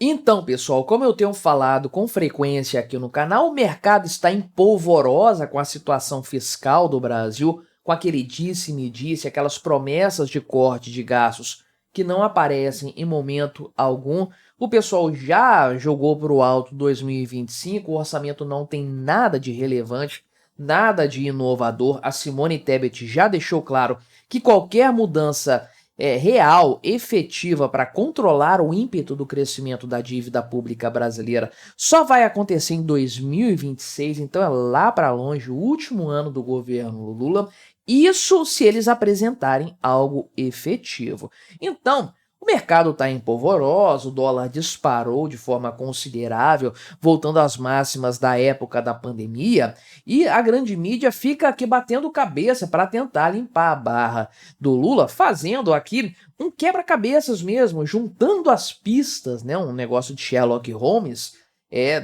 Então, pessoal, como eu tenho falado com frequência aqui no canal, o mercado está em polvorosa com a situação fiscal do Brasil, com aquele disse-me-disse, aquelas promessas de corte de gastos que não aparecem em momento algum. O pessoal já jogou para o alto 2025, o orçamento não tem nada de relevante, nada de inovador. A Simone Tebet já deixou claro que qualquer mudança real, efetiva para controlar o ímpeto do crescimento da dívida pública brasileira só vai acontecer em 2026, então é lá para longe, o último ano do governo Lula. Isso se eles apresentarem algo efetivo. Então, o mercado está em polvorosa, o dólar disparou de forma considerável, voltando às máximas da época da pandemia, e a grande mídia fica aqui batendo cabeça para tentar limpar a barra do Lula, fazendo aqui um quebra-cabeças mesmo, juntando as pistas, né, um negócio de Sherlock Holmes,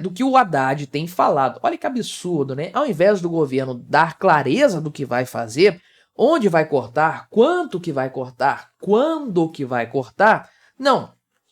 do que o Haddad tem falado. Olha que absurdo, né? Ao invés do governo dar clareza do que vai fazer, onde vai cortar, quanto que vai cortar, quando que vai cortar, não.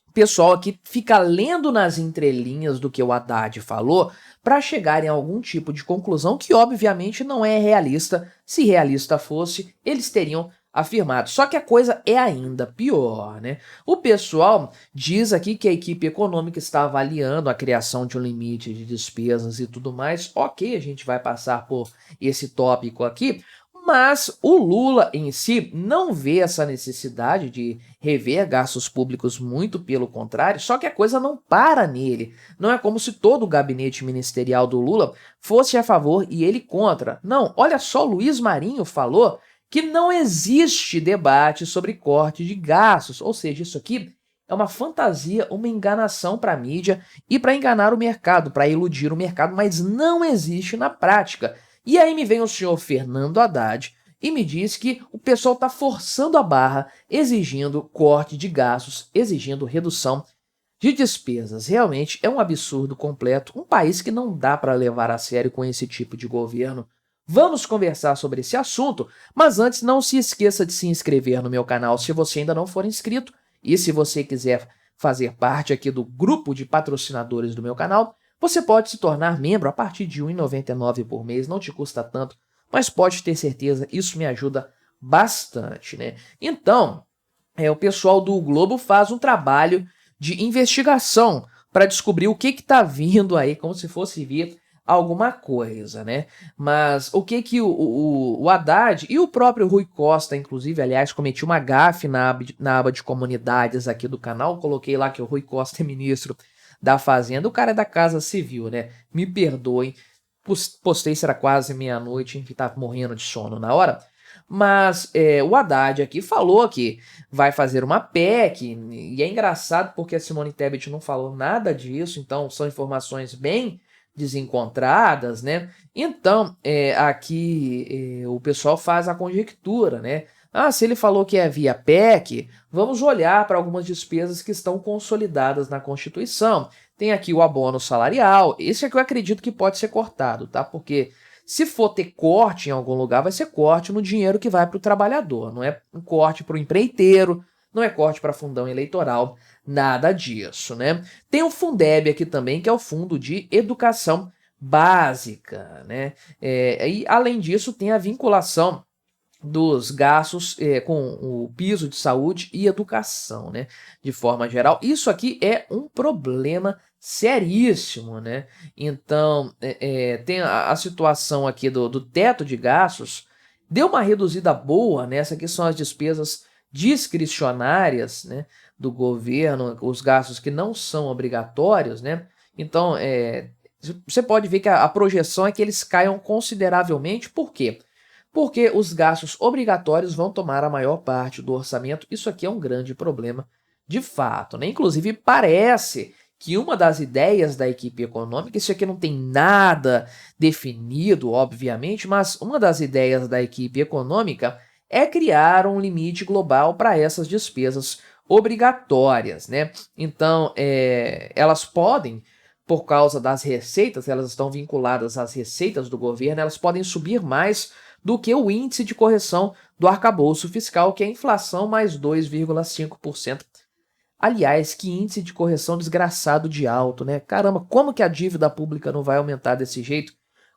O pessoal aqui fica lendo nas entrelinhas do que o Haddad falou para chegar em algum tipo de conclusão que obviamente não é realista. Se realista fosse, eles teriam afirmado. Só que a coisa é ainda pior, né? O pessoal diz aqui que a equipe econômica está avaliando a criação de um limite de despesas e tudo mais. Ok, a gente vai passar por esse tópico aqui, mas o Lula em si não vê essa necessidade de rever gastos públicos, muito pelo contrário, só que a coisa não para nele. Não é como se todo o gabinete ministerial do Lula fosse a favor e ele contra. Não, olha só, Luiz Marinho falou que não existe debate sobre corte de gastos, ou seja, isso aqui é uma fantasia, uma enganação para a mídia e para enganar o mercado, para iludir o mercado, mas não existe na prática. E aí me vem o senhor Fernando Haddad e me diz que o pessoal está forçando a barra, exigindo corte de gastos, exigindo redução de despesas. Realmente é um absurdo completo, um país que não dá para levar a sério com esse tipo de governo. Vamos conversar sobre esse assunto, mas antes não se esqueça de se inscrever no meu canal se você ainda não for inscrito, e se você quiser fazer parte aqui do grupo de patrocinadores do meu canal, você pode se tornar membro a partir de R$ 1,99 por mês, não te custa tanto, mas pode ter certeza, isso me ajuda bastante, né? Então, o pessoal do Globo faz um trabalho de investigação para descobrir o que está vindo aí, como se fosse vir alguma coisa, né? Mas o que que o Haddad e o próprio Rui Costa, inclusive, aliás, cometi uma gafe na aba de comunidades aqui do canal, coloquei lá que o Rui Costa é ministro da Fazenda, o cara é da Casa Civil, né? Me perdoem, postei, será quase meia-noite, enfim, tava morrendo de sono na hora. Mas o Haddad aqui falou que vai fazer uma PEC, e é engraçado porque a Simone Tebet não falou nada disso, então são informações bem desencontradas, né? Então, aqui o pessoal faz a conjectura, né? Ah, se ele falou que é via PEC, vamos olhar para algumas despesas que estão consolidadas na Constituição. Tem aqui o abono salarial, esse aqui eu acredito que pode ser cortado, tá? Porque se for ter corte em algum lugar, vai ser corte no dinheiro que vai para o trabalhador, não é um corte para o empreiteiro, não é corte para fundão eleitoral, nada disso, né? Tem o Fundeb aqui também, que é o Fundo de Educação Básica, né? E além disso, tem a vinculação dos gastos com o piso de saúde e educação, né? De forma geral, isso aqui é um problema seríssimo, né? Então, tem a situação aqui do teto de gastos, deu uma reduzida boa, né? Essas aqui são as despesas discricionárias, né, do governo, os gastos que não são obrigatórios, né? Então, você pode ver que a projeção é que eles caiam consideravelmente. Por quê? Porque os gastos obrigatórios vão tomar a maior parte do orçamento. Isso aqui é um grande problema de fato, né? Inclusive, parece que uma das ideias da equipe econômica, isso aqui não tem nada definido, obviamente, mas uma das ideias da equipe econômica é criar um limite global para essas despesas obrigatórias, né? Então, elas podem, por causa das receitas, elas estão vinculadas às receitas do governo, elas podem subir mais do que o índice de correção do arcabouço fiscal, que é a inflação mais 2,5% Aliás, que índice de correção desgraçado de alto, né? Caramba, como que a dívida pública não vai aumentar desse jeito?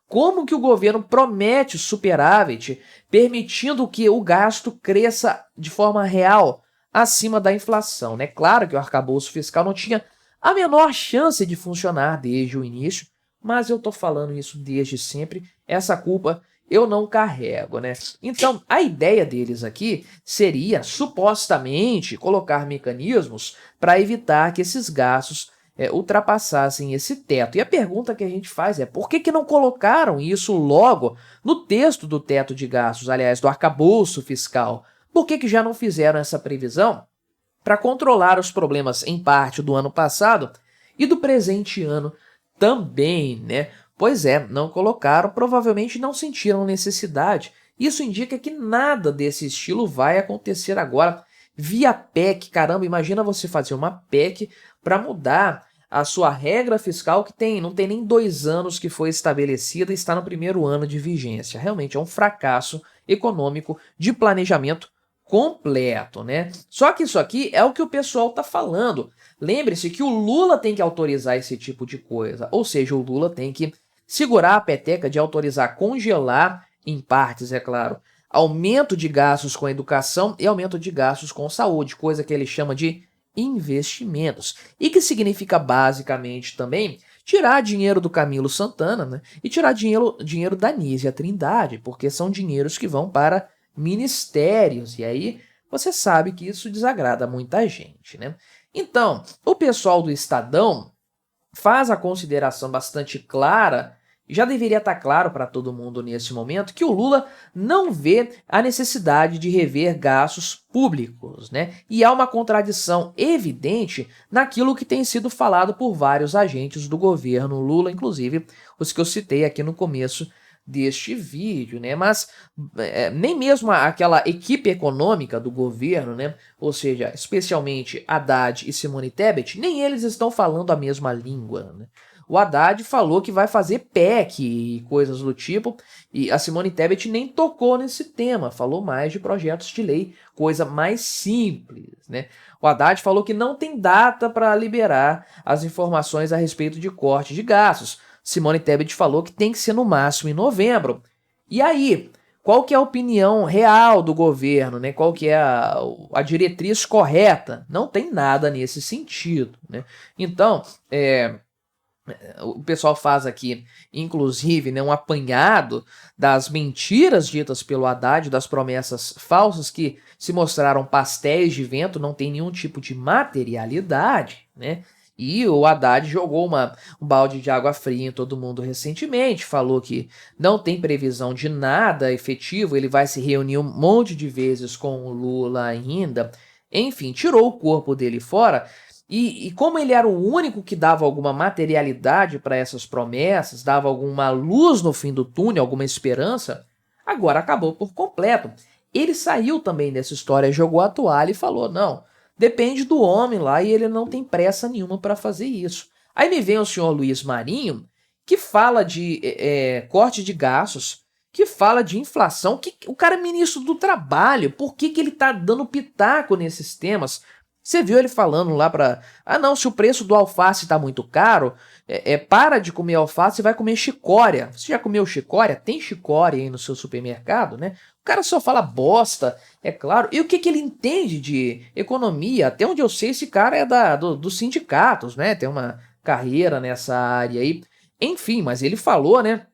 Como que o governo promete superávit, permitindo que o gasto cresça de forma real acima da inflação, né? Claro que o arcabouço fiscal não tinha a menor chance de funcionar desde o início, mas eu tô falando isso desde sempre. Essa culpa eu não carrego, né? Então, a ideia deles aqui seria, supostamente, colocar mecanismos para evitar que esses gastos ultrapassassem esse teto. E a pergunta que a gente faz é, por que não colocaram isso logo no texto do teto de gastos, aliás, do arcabouço fiscal? Por que já não fizeram essa previsão para controlar os problemas, em parte, do ano passado e do presente ano também, né? Pois é, não colocaram, provavelmente não sentiram necessidade. Isso indica que nada desse estilo vai acontecer agora via PEC. Caramba, imagina você fazer uma PEC para mudar a sua regra fiscal que não tem nem 2 anos que foi estabelecida e está no primeiro ano de vigência. Realmente é um fracasso econômico de planejamento completo, né? Só que isso aqui é o que o pessoal está falando. Lembre-se que o Lula tem que autorizar esse tipo de coisa, ou seja, o Lula tem que segurar a peteca de autorizar congelar, em partes, é claro, aumento de gastos com educação e aumento de gastos com saúde, coisa que ele chama de investimentos, e que significa basicamente também tirar dinheiro do Camilo Santana, né, e tirar dinheiro da Nízia Trindade, porque são dinheiros que vão para ministérios, e aí você sabe que isso desagrada muita gente, né? Então, o pessoal do Estadão faz a consideração bastante clara, já deveria estar claro para todo mundo nesse momento, que o Lula não vê a necessidade de rever gastos públicos, né? E há uma contradição evidente naquilo que tem sido falado por vários agentes do governo Lula, inclusive os que eu citei aqui no começo deste vídeo, né? Mas nem mesmo aquela equipe econômica do governo, né? Ou seja, especialmente Haddad e Simone Tebet, nem eles estão falando a mesma língua, né? O Haddad falou que vai fazer PEC e coisas do tipo, e a Simone Tebet nem tocou nesse tema, falou mais de projetos de lei, coisa mais simples, né? O Haddad falou que não tem data para liberar as informações a respeito de corte de gastos. Simone Tebet falou que tem que ser no máximo em novembro. E aí, qual que é a opinião real do governo, né? Qual que é a diretriz correta? Não tem nada nesse sentido, né? Então, o pessoal faz aqui, inclusive, né, um apanhado das mentiras ditas pelo Haddad, das promessas falsas que se mostraram pastéis de vento, não tem nenhum tipo de materialidade, né? E o Haddad jogou um balde de água fria em todo mundo recentemente, falou que não tem previsão de nada efetivo, ele vai se reunir um monte de vezes com o Lula ainda, enfim, tirou o corpo dele fora. E como ele era o único que dava alguma materialidade para essas promessas, dava alguma luz no fim do túnel, alguma esperança, agora acabou por completo. Ele saiu também dessa história, jogou a toalha e falou, não, depende do homem lá e ele não tem pressa nenhuma para fazer isso. Aí me vem o senhor Luiz Marinho, que fala de corte de gastos, que fala de inflação, que o cara é ministro do trabalho, por que ele tá dando pitaco nesses temas? Você viu ele falando lá pra... Ah, não, se o preço do alface tá muito caro, para de comer alface e vai comer chicória. Você já comeu chicória? Tem chicória aí no seu supermercado, né? O cara só fala bosta, é claro. E o que ele entende de economia? Até onde eu sei, esse cara é dos sindicatos, né? Tem uma carreira nessa área aí. Enfim, mas ele falou, né?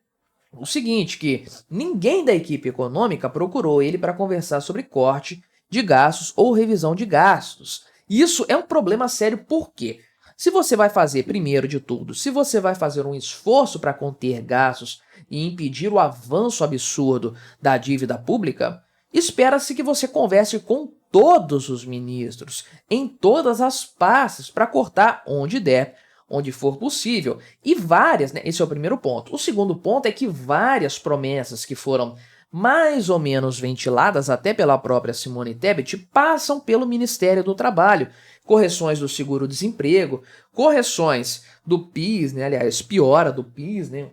O seguinte, que ninguém da equipe econômica procurou ele para conversar sobre corte de gastos ou revisão de gastos. Isso é um problema sério porque, se você vai fazer, primeiro de tudo, se você vai fazer um esforço para conter gastos e impedir o avanço absurdo da dívida pública, espera-se que você converse com todos os ministros, em todas as pastas, para cortar onde der, onde for possível. E várias, né? Esse é o primeiro ponto. O segundo ponto é que várias promessas que foram mais ou menos ventiladas até pela própria Simone Tebet, passam pelo Ministério do Trabalho. Correções do seguro-desemprego, correções do PIS, né? Aliás, piora do PIS, né?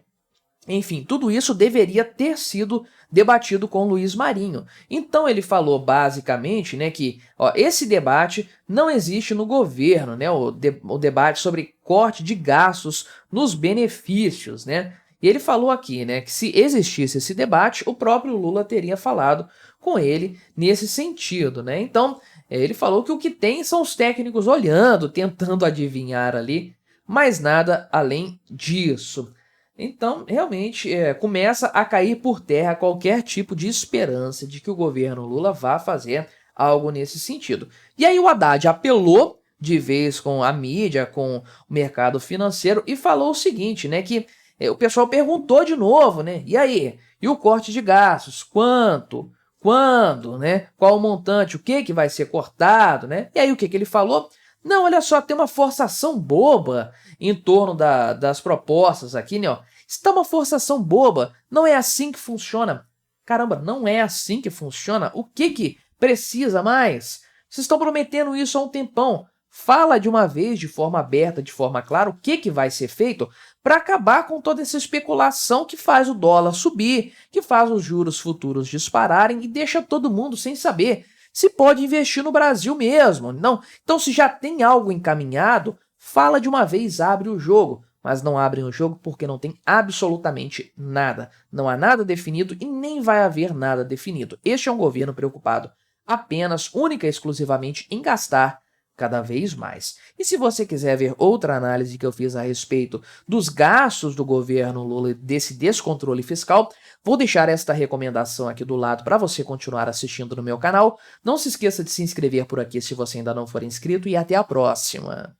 Enfim, tudo isso deveria ter sido debatido com Luiz Marinho. Então ele falou basicamente, né, que esse debate não existe no governo, né, o debate sobre corte de gastos nos benefícios, né? E ele falou aqui, né, que se existisse esse debate, o próprio Lula teria falado com ele nesse sentido, né? Então, ele falou que o que tem são os técnicos olhando, tentando adivinhar ali, mas nada além disso. Então, realmente, começa a cair por terra qualquer tipo de esperança de que o governo Lula vá fazer algo nesse sentido. E aí o Haddad apelou de vez com a mídia, com o mercado financeiro e falou o seguinte, né, que o pessoal perguntou de novo, né, e aí? E o corte de gastos? Quanto? Quando, né? Qual o montante? O que vai ser cortado, né? E aí o que ele falou? Não, olha só, tem uma forçação boba em torno das propostas aqui, né? Ó. Está uma forçação boba, não é assim que funciona. Caramba, não é assim que funciona? O que precisa mais? Vocês estão prometendo isso há um tempão. Fala de uma vez, de forma aberta, de forma clara, o que vai ser feito para acabar com toda essa especulação que faz o dólar subir, que faz os juros futuros dispararem e deixa todo mundo sem saber se pode investir no Brasil mesmo. Não. Então, se já tem algo encaminhado, fala de uma vez, abre o jogo. Mas não abrem o jogo porque não tem absolutamente nada. Não há nada definido e nem vai haver nada definido. Este é um governo preocupado apenas, única e exclusivamente em gastar cada vez mais. E se você quiser ver outra análise que eu fiz a respeito dos gastos do governo Lula, desse descontrole fiscal, vou deixar esta recomendação aqui do lado para você continuar assistindo no meu canal. Não se esqueça de se inscrever por aqui se você ainda não for inscrito e até a próxima!